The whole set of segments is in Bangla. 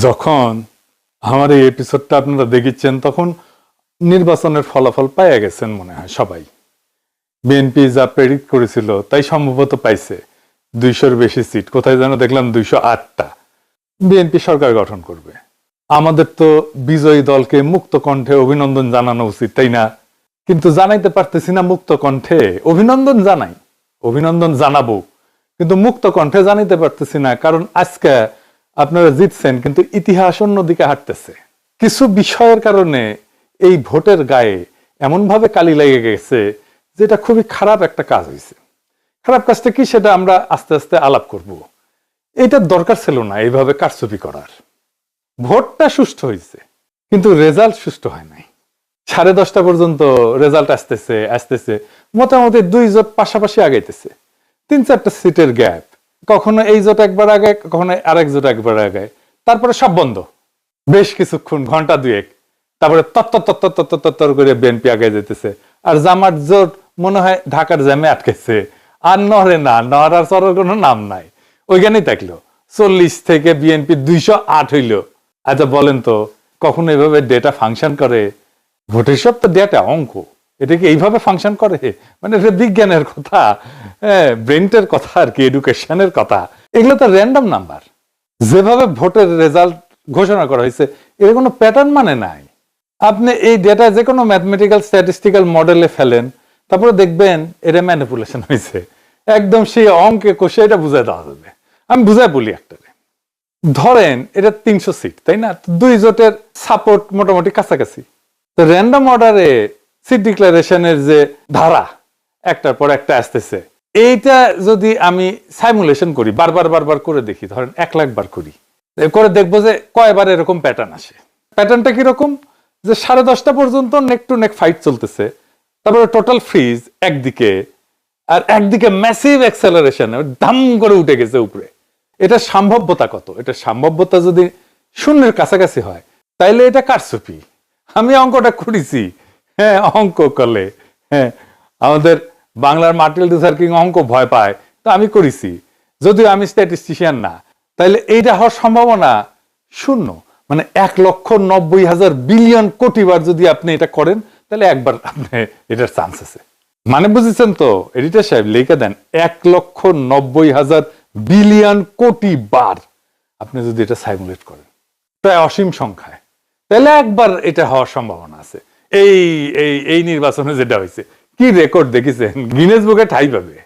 যখন আমার এই এপিসোডটা আপনারা দেখেছেন তখন নির্বাচনের ফলাফল পাইয়া গেছেন মনে হয় সবাই। বিএনপি যা প্রেডিক্ট করেছিল তাই সম্ভবত পাইছে 200-র বেশি সিট, কোথায় যেন দেখলাম 208টা। বিএনপি সরকার গঠন করবে। আমাদের তো বিজয়ী দলকে মুক্ত কণ্ঠে অভিনন্দন জানানো উচিত, তাই না? কিন্তু জানাইতে পারতেছি না মুক্ত কণ্ঠে। অভিনন্দন জানাই, অভিনন্দন জানাবো, কিন্তু মুক্ত কণ্ঠে জানাইতে পারতেছি না, কারণ আজকে আপনারা জিতছেন কিন্তু ইতিহাস অন্যদিকে হাঁটতেছে। কিছু বিষয়ের কারণে এই ভোটের গায়ে এমন ভাবে কালি লেগে গেছে যেটা খুবই খারাপ একটা কাজ হয়েছে। খারাপ কাজটা কি সেটা আমরা আস্তে আস্তে আলাপ করব। এটা দরকার ছিল না এইভাবে কারচুপি করার। ভোটটা সুষ্ঠু হয়েছে কিন্তু রেজাল্ট সুষ্ঠু হয় নাই। 10:30 পর্যন্ত রেজাল্ট আসতেছে মোটামুটি 2 জোট পাশাপাশি আগাইতেছে, 3-4টা সিটের গ্যাপ, কখনো এই জোট একবার আগে, কখনো আরেক জোট একবার আগে, তারপরে সব বন্ধ বেশ কিছুক্ষণ, ঘন্টা 2-1, তারপরে তত্তর করে বিএনপি আগে যেতেছে। আর জামাত জোট মনে হয় ঢাকার জ্যামে আটকেছে, আর নড়ে না, নড়ার চড়ার কোনো নাম নাই, ওইখানেই থাকলো। 40 থেকে বিএনপি 208 হইল। আচ্ছা বলেন তো, কখনো এভাবে ডেটা ফাংশন করে? ভোটের সব তো ডেটা, অঙ্ক, এটা কি এইভাবে ফাংশন করে? মানে এটা বিজ্ঞানের কথা, ব্রেনটের কথা আর কি, এডুকেশনের কথা। এগুলো তো র্যান্ডম নাম্বার। যেভাবে ভোটের রেজাল্ট ঘোষণা করা হয়েছে এর কোনো প্যাটার্ন মানে নাই। আপনি এই ডেটা যে কোনো ম্যাথমেটিক্যাল স্ট্যাটিস্টিক্যাল মডেলে ফেলেন, তারপরে দেখবেন এটা ম্যানিপুলেশন হয়েছে। একদম সেই অঙ্কে কষে এটা বুঝাই দেওয়া যাবে। আমি বুঝাই বলি একটা, ধরেন এটা 300 সিট, তাই না? 2 জোটের সাপোর্ট মোটামুটি কাছাকাছি। তো র্যান্ডম অর্ডারে সিট ডিক্লারেশনের যে ধারা একটার পর একটা আসতেছে, এইটা যদি আমি সাইমুলেশন করি, বারবার করে দেখি, ধরেন 1 লাখ বার করি, করে দেখবো যে কয়বার এরকম প্যাটার্ন আসে। প্যাটার্নটা কিরকম? যে 10:30 পর্যন্ত নেক টু নেক ফাইট চলতেছে, তারপরে টোটাল ফ্রিজ একদিকে, আর একদিকে ম্যাসিভ অ্যাক্সেলারেশন, দাম করে উঠে গেছে উপরে। এটা সম্ভাব্যতা কত? এটা সম্ভাব্যতা যদি 0-এর কাছাকাছি হয় তাইলে এটা কারচুপি। আমি অঙ্কটা করেছি, অঙ্ক করলে আমাদের বাংলার মার্টিন লুথার কিং অঙ্ক ভয় পায়, তো আমি করেছি, যদিও আমি স্ট্যাটিস্টিশিয়ান না। তাইলে এইটা হওয়ার সম্ভাবনা 0। মানে 1,90,000 বিলিয়ন কোটি বার যদি আপনি এটা করেন তাহলে একবার আপনি এটার চান্স আছে। মানে বুঝেছেন তো এডিটর সাহেব, লিখে দেন 1,90,000 বিলিয়ন কোটি বার আপনি যদি এটা সাইমুলেট করেন, প্রায় অসীম সংখ্যায়, তাহলে একবার এটা হওয়ার সম্ভাবনা আছে। এই এই এই নির্বাচনে যেটা হয়েছে, কি রেকর্ড দেখেছেন, গিনেস বুকে ঠাঁই পাবে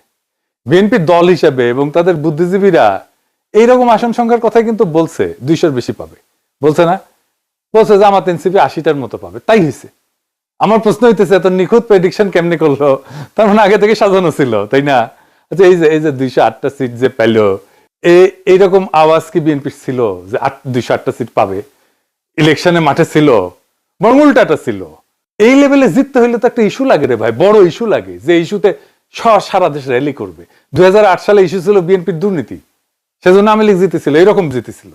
বিএনপি দল হিসেবে। এবং তাদের বুদ্ধিজীবীরা এইরকম আসন সংখ্যার কথাই কিন্তু বলছে, 200-র বেশি পাবে বলছে না? বলছে জামাত এনসিপি 80টার মতো পাবে, তাই হয়েছে। আমার প্রশ্ন হইতেছে এত নিখুঁত প্রেডিকশন কেমনে করলো? তার মানে আগে থেকে সাজানো ছিল, তাই না? আচ্ছা এই যে 208টা সিট যে পেল, এইরকম আওয়াজ কি বিএনপি ছিল যে 208টা সিট পাবে? ইলেকশনে মাঠে ছিল, বরং উল্টাটা ছিল। এই লেভেলে জিততে হইলে তো একটা ইস্যু লাগে রে ভাই, বড় ইস্যু লাগে, যে ইস্যুতে সারা দেশ র্যালি করবে। 2008 সালে ইস্যু ছিল বিএনপির দুর্নীতি, সেজন্য আওয়ামী লীগ জিতেছিল, এইরকম জিতেছিল।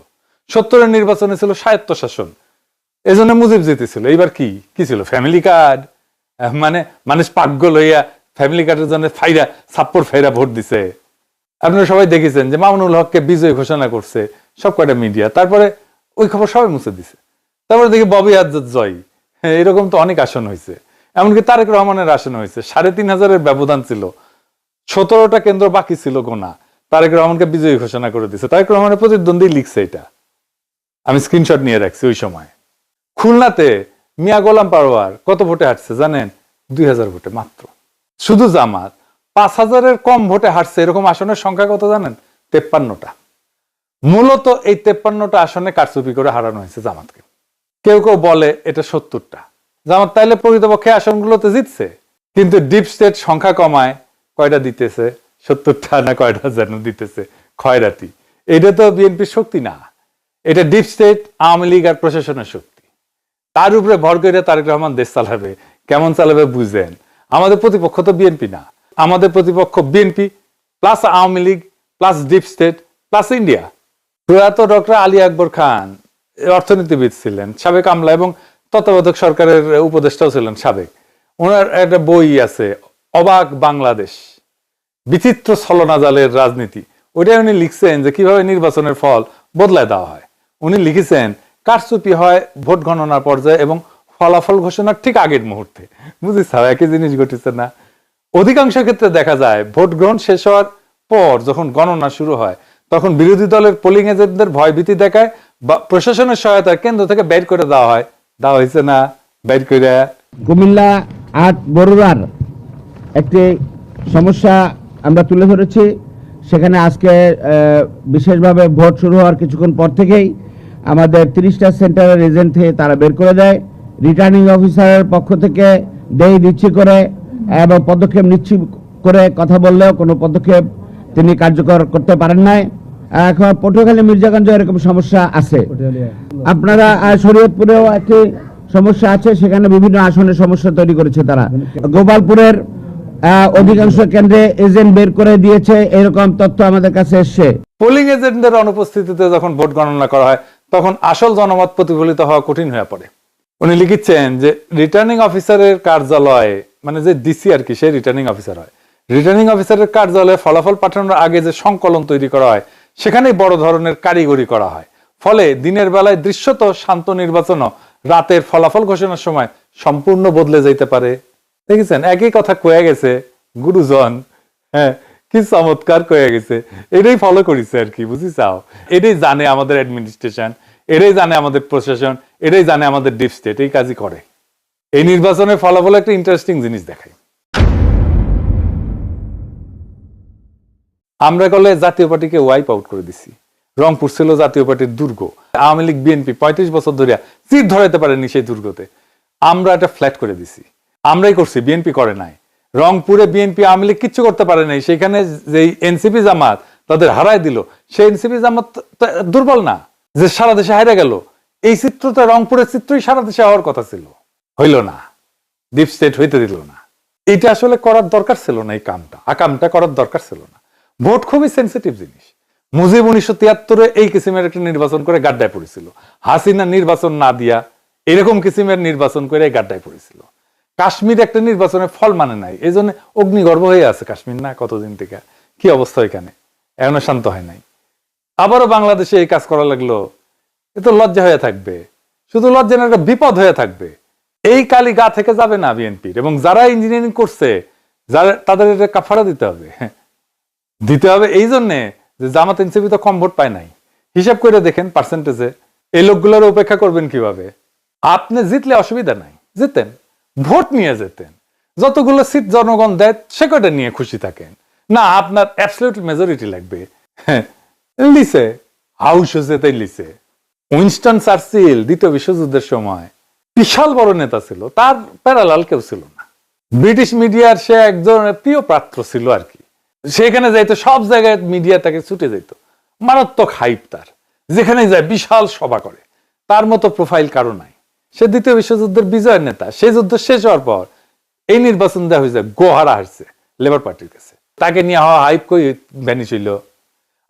70-এর নির্বাচনে ছিল স্বায়ত্তশাসন, এজন্য মুজিব জিতেছিল। এইবার কি ছিল? Family card. মানে মানুষ পাগল হইয়া ফ্যামিলি কার্ডের জন্য ছাপ্পর ফাইরা ভোট দিছে। আপনারা সবাই দেখেছেন যে মামুনুল হককে বিজয় ঘোষণা করছে সব কয়টা মিডিয়া, তারপরে ওই খবর সবাই মুছে দিছে। তারপরে দেখি ববি আজাদ জয়, এরকম তো অনেক আসন হয়েছে। এমনকি তারেক রহমানের আসন হয়েছে, 3,500-এর ব্যবধান ছিল, 17টা কেন্দ্র বাকি ছিল গোনা, তারেক রহমানকে বিজয়ী ঘোষণা করে দিছে। তারেক রহমানের প্রতিদ্বন্দ্বী লিখছে এটা, আমি স্ক্রিনশট নিয়ে রাখছি। ওই সময় খুলনাতে মিয়া গোলাম পারোয়ার কত ভোটে হারছে জানেন? 2,000 ভোটে মাত্র। শুধু জামাত 5,000-এর কম ভোটে হারছে এরকম আসনের সংখ্যা কত জানেন? 53টা। মূলত এই 53টা আসনে কারচুপি করে হারানো হয়েছে জামাতকে। কেউ কেউ বলে এটা 70টা। জামাত তাইলে প্রকৃতপক্ষে আসনগুলোতে জিতছে, কিন্তু ডিপ স্টেট সংখ্যা কমায় কয়টা দিতেছে? 70টা না কয়টা যেন দিতেছে, খয়রাতি। এটা তো বিএনপির শক্তি না, এটা ডিপ স্টেট, আওয়ামী লীগ আর প্রশাসনের শক্তি। তার উপরে ভর করে তারেক রহমান দেশ চালাবে। কেমন চালাবে বুঝেন? আমাদের প্রতিপক্ষ তো বিএনপি না, আমাদের প্রতিপক্ষ BNP plus Awami League plus deep state plus India. প্রয়াত ডক্টর আলী আকবর খান অর্থনীতিবিদ ছিলেন, সাবেক আমলা এবং তত্ত্বাবধায়ক সরকারের উপদেষ্টাও ছিলেন সাবেক। ওনার একটা বই আছে, অবাক বাংলাদেশ, বিচিত্র ছলনাজালের রাজনীতি। ওইটাই উনি লিখছেন যে কিভাবে নির্বাচনের ফল বদলায় দেওয়া হয়। উনি লিখেছেন কারচুপি হয় ভোট গণনার পর্যায়ে এবং ফলাফল ঘোষণার ঠিক আগের মুহূর্তে। বুঝিস একই জিনিস ঘটেছে না? অধিকাংশ ক্ষেত্রে দেখা যায় ভোট গ্রহণ শেষ হওয়ার পর যখন গণনা শুরু হয় তখন বিরোধী দলের পোলিং এজেন্টদের ভয়ভীতি দেখায় বা প্রশাসনের সহায়তায় কেন্দ্র থেকে বের করে দেওয়া হয়েছে না? বের করে কুমিল্লা ৮ বরুড়ার একটি সমস্যা আমরা তুলে ধরেছি। সেখানে আজকে বিশেষভাবে ভোট শুরু হওয়ার কিছুক্ষণ পর থেকেই আমাদের 30টা সেন্টারের এজেন্ট থেকে তারা বের করে দেয়। রিটার্নিং অফিসারের পক্ষ থেকে দেই দিচ্ছি করে এবং পদক্ষেপ নিচ্ছি করে কথা বললেও কোনো পদক্ষেপ তিনি কার্যকর করতে পারেন নাই। এখন পটুয়াখালী মির্জাগঞ্জ এরকম সমস্যা আছে। আপনারা শরীয়তপুরেও একটি সমস্যা আছে, সেখানে বিভিন্ন আসনের সমস্যা তৈরি করেছে তারা। গোপালপুরের অধিকাংশ কেন্দ্রে এজেন্ট বের করে দিয়েছে, এরকম তথ্য আমাদের কাছে এসছে। পোলিং এজেন্টদের অনুপস্থিতিতে যখন ভোট গণনা করা হয় তখন আসল জনমত প্রতিফলিত হওয়া কঠিন হয়ে পড়ে। উনি লিখেছেন যে রিটার্নিং অফিসারের কার্যালয়ে, মানে যে ডিসি আর কি, সে রিটার্নিং অফিসার হয়। রিটার্নিং অফিসারের কার্যালয়ে ফলাফল পাঠানোর আগে যে সংকলন তৈরি করা হয় সেখানেই বড় ধরনের কারিগরি করা হয়। ফলে দিনের বেলায় দৃশ্যত শান্ত নির্বাচনও রাতের ফলাফল ঘোষণার সময় সম্পূর্ণ বদলে যাইতে পারে। দেখেছেন, একই কথা কয়ে গেছে গুরুজন। হ্যাঁ, কি চমৎকার কয়ে গেছে। এটাই ফলো করেছে আর কি, বুঝি চাও? এটাই জানে আমাদের অ্যাডমিনিস্ট্রেশন, এটাই জানে আমাদের প্রশাসন, এটাই জানে আমাদের ডিপ স্টেট, এই কাজই করে। এই নির্বাচনের ফলাফল একটা ইন্টারেস্টিং জিনিস দেখায়। আমরা কলে জাতীয় পার্টিকে ওয়াইপ আউট করে দিছি। রংপুর ছিল জাতীয় পার্টির দুর্গ। আওয়ামী লীগ বিএনপি 35 বছর ধরে চির ধরাইতে পারেনি সেই দুর্গতে। আমরা এটা ফ্ল্যাট করে দিছি। আমরাই করছি, বিএনপি করে নাই। রংপুরে বিএনপি আওয়ামী লীগ কিচ্ছু করতে পারে নাই। সেখানে যে এনসিপি জামাত তাদের হারায় দিল, সেই এনসিপি জামাত দুর্বল না যে সারা দেশে হারে গেল। এই চিত্রটা, রংপুরের চিত্রই সারা দেশে হওয়ার কথা ছিল, হইল না। ডিপ স্টেট হইতে দিল না। এটা আসলে করার দরকার ছিল না। এই কামটা করার দরকার ছিল না। ভোট খুবই সেন্সিটিভ জিনিস। মুজিব 1973-এ এই কিসিমের একটা নির্বাচন করে গাড্ডায় পড়েছিল। হাসিনা নির্বাচন না দিয়া এরকম কিসিমের নির্বাচন করে গাড্ডায় পড়েছিল। কাশ্মীর একটা নির্বাচনের ফল মানে নাই, এই জন্য অগ্নিগর্ভ হয়ে আছে কাশ্মীর, না কতদিন থেকে কি অবস্থা এখানে, এখনো শান্ত হয় নাই। আবারও বাংলাদেশে এই কাজ করা লাগলো, এ তো লজ্জা হয়ে থাকবে। শুধু লজ্জা না, একটা বিপদ হয়ে থাকবে। এই কালি গা থেকে যাবে না বিএনপির। এবং যারা ইঞ্জিনিয়ারিং করছে, যারা, তাদের এটা কাফারা দিতে হবে। এই জন্যে যে জামাত এনসিপি তো কম ভোট পায় নাই। হিসাব করে দেখেন পার্সেন্টেজে এই লোকগুলোর উপেক্ষা করবেন কিভাবে? আপনি জিতলে অসুবিধা নাই, জিতেন, ভোট নিয়ে যেতেন। যতগুলো সিট জনগণ দেয় সে কয়টা নিয়ে খুশি থাকেন না। আপনার অ্যাবসলিউট মেজরিটি লাগবে। লিসে হাউস তাই লিসে। উইনস্টন চার্চিল দ্বিতীয় বিশ্বযুদ্ধের সময় বিশাল বড় নেতা ছিল, তার প্যারালাল কেউ ছিল না। ব্রিটিশ মিডিয়ার সে একজন প্রিয় পাত্র ছিল আর কি। সেখানে যাইতো, সব জায়গায় মিডিয়া তাকে ছুটে যেত। মারাত্মক হাইপ তার, যেখানে যায় বিশাল সভা করে। তার মতো প্রোফাইল কারো নাই। সে দ্বিতীয় বিশ্বযুদ্ধের বিজয়ের নেতা। সেই যুদ্ধ শেষ হওয়ার পর এই নির্বাচন দেওয়া হয়েছে, গোহারা হারছে লেবার পার্টির কাছে। তাকে নিয়ে হওয়া হাইপ কই ভ্যানিশ হইল।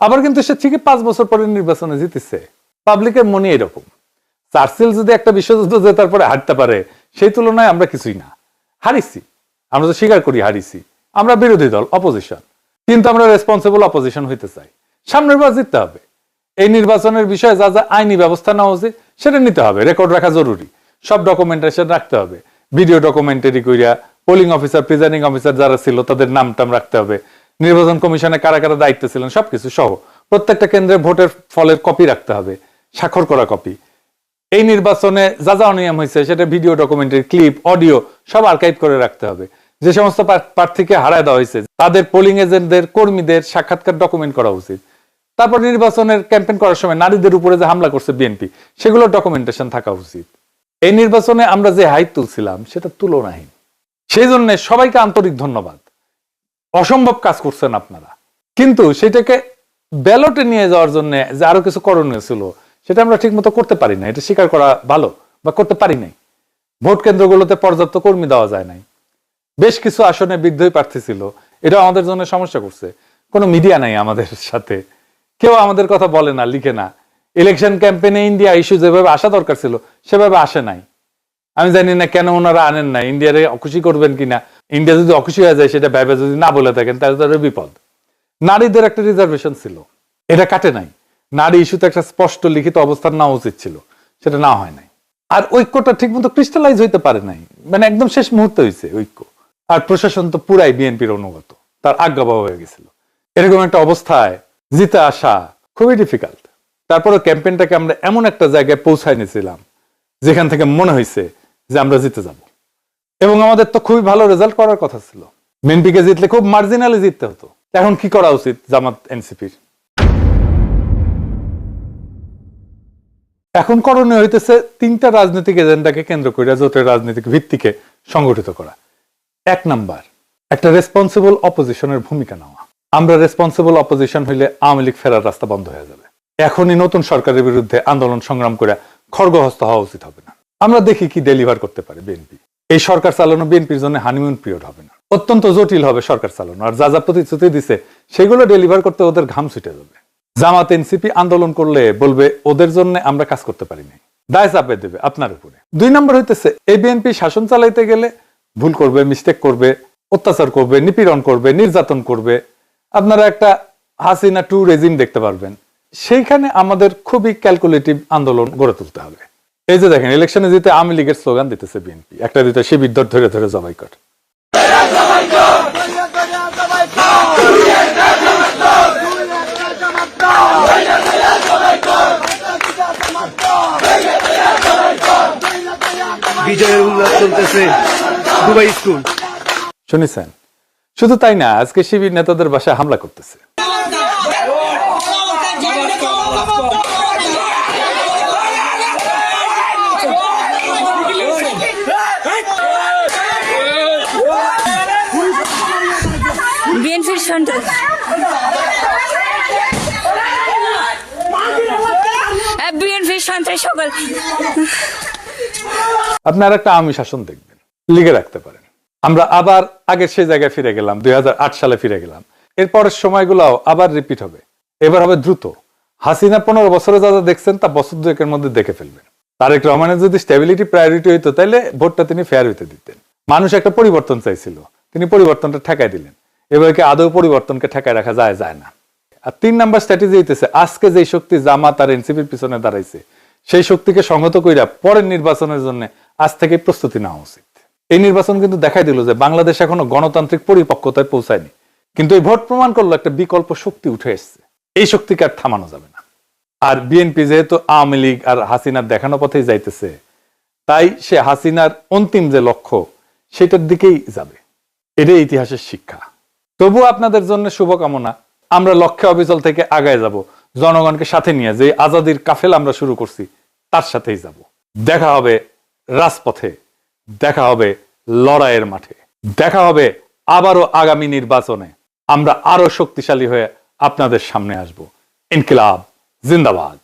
আবার কিন্তু সে ঠিকই 5 বছর পরে নির্বাচনে জিতেছে। পাবলিকের মনে এরকম। চার্চিল যদি একটা বিশ্বযুদ্ধ জেতার পরে হারতে পারে, সেই তুলনায় আমরা কিছুই না। হারিছি, আমরা তো স্বীকার করি হারিছি। আমরা বিরোধী দল, অপোজিশন, কিন্তু আমরা রেসপন্সিবল অপোজিশন হইতে চাই। সামনের বার জিততে হবে। এই নির্বাচনের বিষয়ে যা যা আইনি ব্যবস্থা নেওয়া উচিত সেটা নিতে হবে। রেকর্ড রাখা জরুরি, সব ডকুমেন্টেশন রাখতে হবে। ভিডিও ডকুমেন্টারি কইরা পোলিং অফিসার, প্রিজাইডিং অফিসার যারা ছিল তাদের নামটাম রাখতে হবে। নির্বাচন কমিশনে কারা কারা দায়িত্ব ছিলেন সবকিছু সহ প্রত্যেকটা কেন্দ্রে ভোটের ফলের কপি রাখতে হবে, স্বাক্ষর করা কপি। এই নির্বাচনে যা যা অনিয়ম হয়েছে সেটা ভিডিও ডকুমেন্টারি, ক্লিপ, অডিও সব আর্কাইভ করে রাখতে হবে। যে সমস্ত প্রার্থীকে হারায় দেওয়া হয়েছে তাদের পোলিং এজেন্টদের, কর্মীদের সাক্ষাৎকার ডকুমেন্ট করা উচিত। তারপর নির্বাচনের ক্যাম্পেইন করার সময় নারীদের উপরে যে হামলা করছে বিএনপি, সেগুলো ডকুমেন্টেশন থাকা উচিত। এই নির্বাচনে আমরা যে হাইপ তুলছিলাম সেটা তুলনাহীন। সেই জন্য সবাইকে আন্তরিক ধন্যবাদ। অসম্ভব কাজ করছেন আপনারা। কিন্তু সেটাকে ব্যালটে নিয়ে যাওয়ার জন্য যে আরো কিছু করণীয় ছিল সেটা আমরা ঠিক মতো করতে পারি না। এটা স্বীকার করা ভালো, বা করতে পারি নাই। ভোট কেন্দ্রগুলোতে পর্যাপ্ত কর্মী দেওয়া যায় নাই। বেশ কিছু আসনে বিদ্রোহী প্রার্থী ছিল, এটা আমাদের জন্য সমস্যা করছে। কোনো মিডিয়া নাই আমাদের সাথে, কেউ আমাদের কথা বলে না, লিখে না। ইলেকশন ক্যাম্পেইনে ইন্ডিয়া ইস্যু যেভাবে আসা দরকার ছিল সেভাবে আসে নাই। আমি জানি না কেন ওনারা আনেন না। ইন্ডিয়ারে অখুশি করবেন কিনা, ইন্ডিয়া যদি অখুশি হয়ে যায় সেটা ভেবে যদি না বলে থাকেন তাহলে তাদের বিপদ। নারীদের একটা রিজার্ভেশন ছিল, এটা কাটে নাই। নারী ইস্যুতে একটা স্পষ্ট লিখিত অবস্থান নেওয়া উচিত ছিল, সেটা না হয় নাই। আর ঐক্যটা ঠিক মতো ক্রিস্টালাইজ হইতে পারে নাই, মানে একদম শেষ মুহূর্তে হয়েছে ঐক্য। আর প্রশাসন তো পুরাই বিএনপির অনুগত, তার আজ্ঞাবহ হয়ে গেছিল। এরকম একটা অবস্থায় জিতে আসা খুবই ডিফিকাল্ট। তারপরে ক্যাম্পেইনটাকে আমরা এমন একটা জায়গায় পৌঁছায় নিয়েছিলাম যেখান থেকে মনে হয়েছে যে আমরা জিতে যাব, এবং আমাদের তো খুবই ভালো রেজাল্ট করার কথা ছিল। বিএনপিকে জিতলে খুব মার্জিনালি জিততে হতো। এখন কি করা উচিত জামাত এনসিপির? এখন করণীয় হইতেছে তিনটা রাজনৈতিক এজেন্ডাকে কেন্দ্র করে জোটের রাজনৈতিক ভিত্তিকে সংগঠিত করা। এক নাম্বার, একটা রেসপন্সিবল অপোজিশনের ভূমিকা নেওয়া। আমরা রেসপন্সিবল অপোজিশন হইলে আওয়ামী লীগ ফেরার রাস্তা বন্ধ হয়ে যাবে। এখনই নতুন সরকারের বিরুদ্ধে আন্দোলন সংগ্রাম করে খড়গহস্ত হওয়া উচিত হবে না। আমরা দেখি কি ডেলিভার করতে পারে বিএনপি। এই সরকার চালানো বিএনপির জন্য হানিমুন পিরিয়ড হবে না, অত্যন্ত জটিল হবে সরকার চালানো। আর যা যা প্রতিশ্রুতি দিছে সেগুলো ডেলিভার করতে ওদের ঘাম ছুটে যাবে। জামাত এনসিপি আন্দোলন করলে বলবে ওদের জন্য আমরা কাজ করতে পারিনি, দায় চাপে দেবে আপনার উপরে। দুই নম্বর হইতেছে, এই বিএনপি শাসন চালাইতে গেলে ভুল করবে, মিস্টেক করবে, অত্যাচার করবে, নিপীড়ন করবে, নির্যাতন করবে। আপনারা একটা হাসিনা টু রেজিম দেখতে পারবেন। সেইখানে আমাদের খুবই ক্যালকুলেটিভ আন্দোলন গড়ে তুলতে হবে। এই যে দেখেন, ইলেকশনে জিতে আওয়ামী লীগের স্লোগান দিতেছে বিএনপি, একটা দিতে শিবির ধরে ধরে জবাই কর। বিজয়ের উল্লাস চলতেছে দুবাই স্কুল। শুনেছেন? শুধু তাই না, আজকে শিবির নেতাদের বাসায় হামলা করতেছে। বিএনপির সন্ত্রাস, বিএনপির সন্ত্রাস সকল। আপনার একটা আওয়ামী শাসন দেখবেন, লিগে রাখতে পারেন। আমরা আবার আগের সেই জায়গায় ফিরে গেলাম, 2008 সালে ফিরে গেলাম। এরপরের সময়গুলো আবার রিপিট হবে, এবার হবে দ্রুত। হাসিনা 15 বছরে যা যা দেখছেন তা বছর দুয়েকের মধ্যে দেখে ফেলবেন। তারেক রহমানের যদি স্টেবিলিটি প্রায়োরিটি হইতো তাহলে ভোটটা তিনি ফেয়ার হইতে দিতেন। মানুষ একটা পরিবর্তন চাইছিল, তিনি পরিবর্তনটা ঠেকাই দিলেন। এবার কি আদৌ পরিবর্তনকে ঠেকায় রাখা যায়? যায় না। আর 3 নাম্বার স্ট্র্যাটেজি হইতেছে, আজকে যে শক্তি জামাত আর এনসিপির পিছনে দাঁড়াইছে সেই শক্তিকে সংহত কইরা পরের নির্বাচনের জন্য আজ থেকে প্রস্তুতি নেওয়া উচিত। এই নির্বাচন কিন্তু দেখাই দিল যে বাংলাদেশ এখনো গণতান্ত্রিক পরিপক্কতায় পৌঁছায়নি, কিন্তু এই ভোট প্রমাণ করলো একটা বিকল্প শক্তি উঠে এসছে। এই শক্তিকে আর থামানো যাবে না। আর বিএনপি যেহেতু আওয়ামী লীগ আর হাসিনার দেখানো পথেই যাইতেছে, তাই সে হাসিনার অন্তিম যে লক্ষ্য সেটার দিকেই যাবে। এটাই ইতিহাসের শিক্ষা। তবু আপনাদের জন্য শুভকামনা। আমরা লক্ষ্যে অবিচল থেকে আগায় যাব, জনগণকে সাথে নিয়ে যে আজাদির কাফেলা আমরা শুরু করছি তার সাথেই যাব। দেখা হবে রাজপথে, দেখা হবে লড়াইয়ের মাঠে, দেখা হবে আবারও আগামী নির্বাচনে। আমরা আরো শক্তিশালী হয়ে আপনাদের সামনে আসব। ইনকিলাব জিন্দাবাদ।